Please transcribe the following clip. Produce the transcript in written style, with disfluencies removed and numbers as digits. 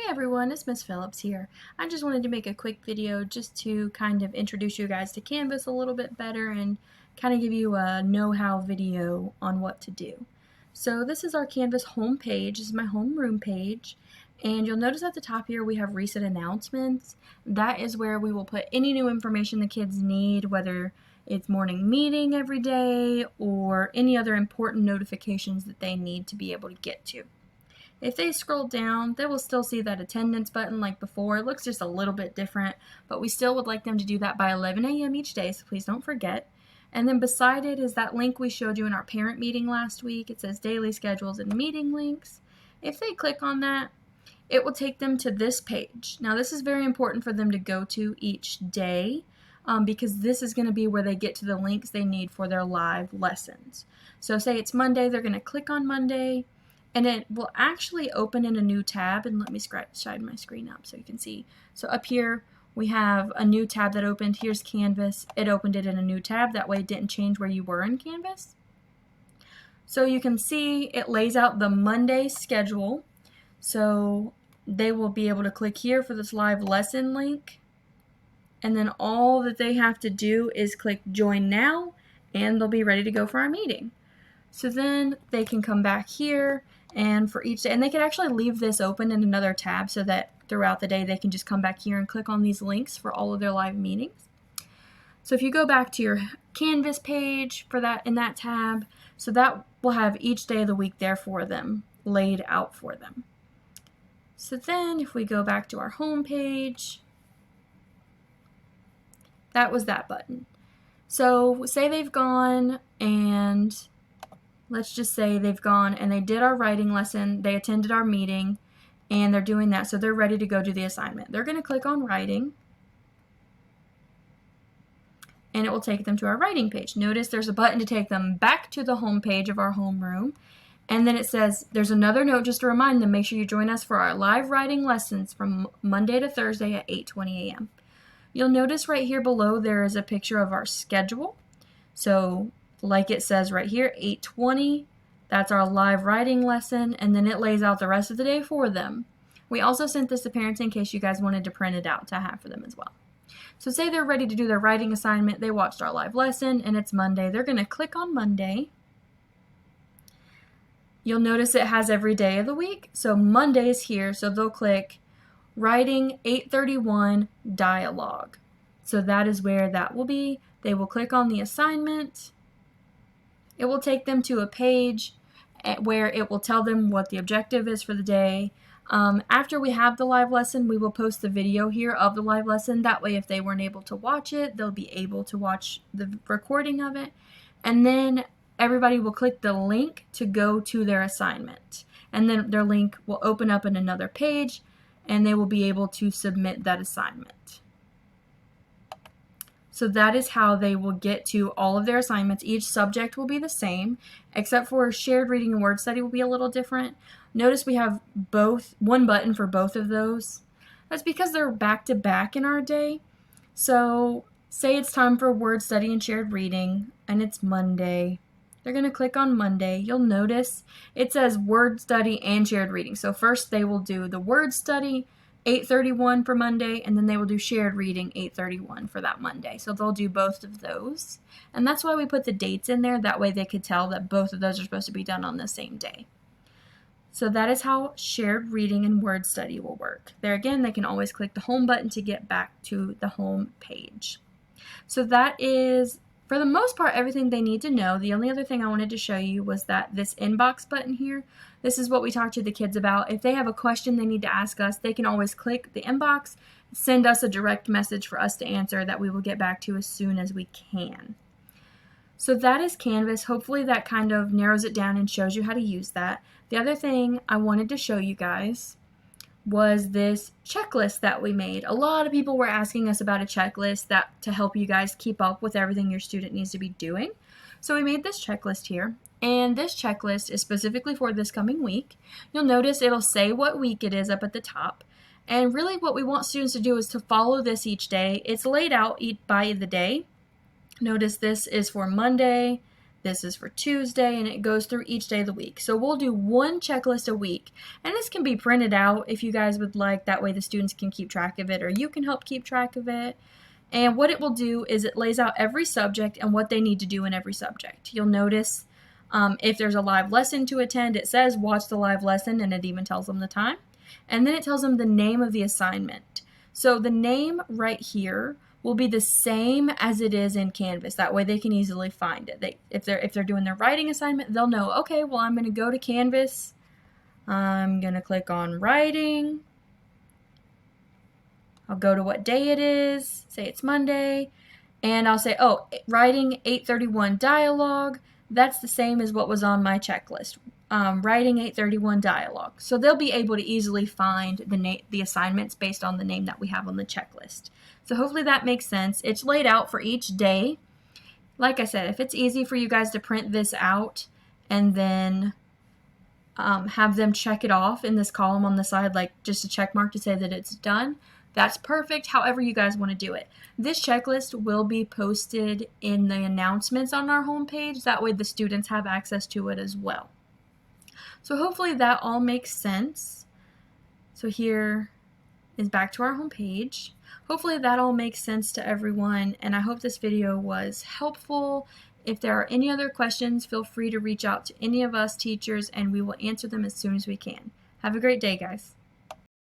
Everyone, it's Miss Phillips here. I just wanted to make a quick video just to kind of introduce you guys to Canvas a little bit better and kind of give you a know-how video on what to do. So this is our Canvas home page. This is my homeroom page. And you'll notice at the top here we have recent announcements. That is where we will put any new information the kids need, whether it's morning meeting every day or any other important notifications that they need to be able to get to. If they scroll down, they will still see that attendance button like before. It looks just a little bit different, but we still would like them to do that by 11 a.m. each day, so please don't forget. And then beside it is that link we showed you in our parent meeting last week. It says daily schedules and meeting links. If they click on that, it will take them to this page. Now this is very important for them to go to each day because this is going to be where they get to the links they need for their live lessons. So say it's Monday, they're going to click on Monday, and it will actually open in a new tab. And let me slide my screen up so you can see. So up here we have a new tab that opened. Here's Canvas. It opened it in a new tab. That way it didn't change where you were in Canvas. So you can see it lays out the Monday schedule. So they will be able to click here for this live lesson link. And then all that they have to do is click join now and they'll be ready to go for our meeting. So then they can come back here and for each day, and they can actually leave this open in another tab so that throughout the day they can just come back here and click on these links for all of their live meetings. So if you go back to your Canvas page for that in that tab, so that will have each day of the week there for them, laid out for them. So then if we go back to our home page, that was that button. So say they've gone and let's just say they've gone and they did our writing lesson, they attended our meeting, and they're doing that, so they're ready to go do the assignment. They're going to click on writing, and it will take them to our writing page. Notice there's a button to take them back to the home page of our homeroom, and then it says there's another note just to remind them, make sure you join us for our live writing lessons from Monday to Thursday at 8:20 a.m. You'll notice right here below there is a picture of our schedule. So like it says right here, 8:20, that's our live writing lesson, and then it lays out the rest of the day for them. We also sent this to parents in case you guys wanted to print it out to have for them as well. So say they're ready to do their writing assignment, they watched our live lesson, and it's Monday. They're going to click on Monday. You'll notice it has every day of the week, so Monday is here, so they'll click writing 8:31 dialogue. So that is where that will be. They will click on the assignment. It will take them to a page where it will tell them what the objective is for the day. After we have the live lesson, we will post the video here of the live lesson. That way, if they weren't able to watch it, they'll be able to watch the recording of it. And then everybody will click the link to go to their assignment. And then their link will open up in another page, and they will be able to submit that assignment. So that is how they will get to all of their assignments. Each subject will be the same, except for shared reading and word study will be a little different. Notice we have one button for both of those. That's because they're back to back in our day. So say it's time for word study and shared reading, and it's Monday. They're going to click on Monday. You'll notice it says word study and shared reading. So first they will do the word study, 8:31 for Monday, and then they will do shared reading 8:31 for that Monday. So they'll do both of those. And that's why we put the dates in there. That way they could tell that both of those are supposed to be done on the same day. So that is how shared reading and word study will work. There again, they can always click the home button to get back to the home page. So that is, for the most part, everything they need to know. The only other thing I wanted to show you was that this inbox button here, this is what we talked to the kids about. If they have a question they need to ask us, they can always click the inbox, send us a direct message for us to answer that we will get back to as soon as we can. So that is Canvas. Hopefully that kind of narrows it down and shows you how to use that. The other thing I wanted to show you guys was this checklist that we made. A lot of people were asking us about a checklist to help you guys keep up with everything your student needs to be doing. So we made this checklist here, and this checklist is specifically for this coming week. You'll notice it'll say what week it is up at the top, and really what we want students to do is to follow this each day. It's laid out by the day. Notice this is for Monday, This is for Tuesday, and it goes through each day of the week. So we'll do one checklist a week, and this can be printed out if you guys would like. That way the students can keep track of it, or you can help keep track of it. And what it will do is it lays out every subject and what they need to do in every subject. You'll notice if there's a live lesson to attend, it says watch the live lesson, and it even tells them the time. And then it tells them the name of the assignment. So the name right here will be the same as it is in Canvas. That way they can easily find it. If they're doing their writing assignment, they'll know, okay, well, I'm going to go to Canvas. I'm going to click on writing. I'll go to what day it is, say it's Monday, and I'll say, oh, writing 831 dialogue. That's the same as what was on my checklist. Writing 831 dialogue. So they'll be able to easily find the assignments based on the name that we have on the checklist. So hopefully that makes sense. It's laid out for each day. Like I said, if it's easy for you guys to print this out and then have them check it off in this column on the side, like just a check mark to say that it's done, that's perfect. However you guys want to do it. This checklist will be posted in the announcements on our homepage. That way the students have access to it as well. So hopefully that all makes sense. So here is back to our homepage. Hopefully that all makes sense to everyone, and I hope this video was helpful. If there are any other questions, feel free to reach out to any of us teachers, and we will answer them as soon as we can. Have a great day, guys.